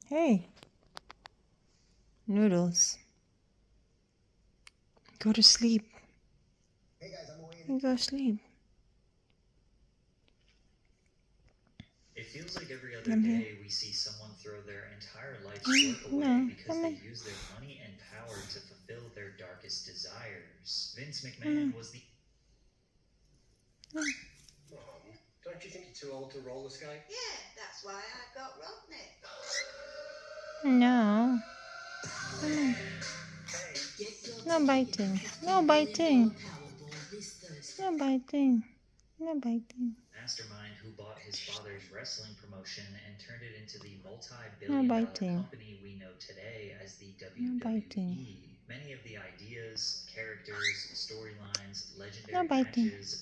Hey, Noodles, go to sleep. Hey guys, I'm away. Go to sleep. It feels like every other I'm here. day we see someone throw their entire life's work away because come they on. use their money and power to fulfill their darkest desires. Vince Come McMahon on. was the Mom, don't you think you're too old to roller skate? Yeah, that's why I got Rodney. No. Come on. No biting. No biting. No biting. No biting. mastermind who bought his father's wrestling promotion and turned it into the No multi-billion-dollar biting. company we know today as the No biting. WWE. Many of the ideas, characters, storylines, No legendary biting. matches,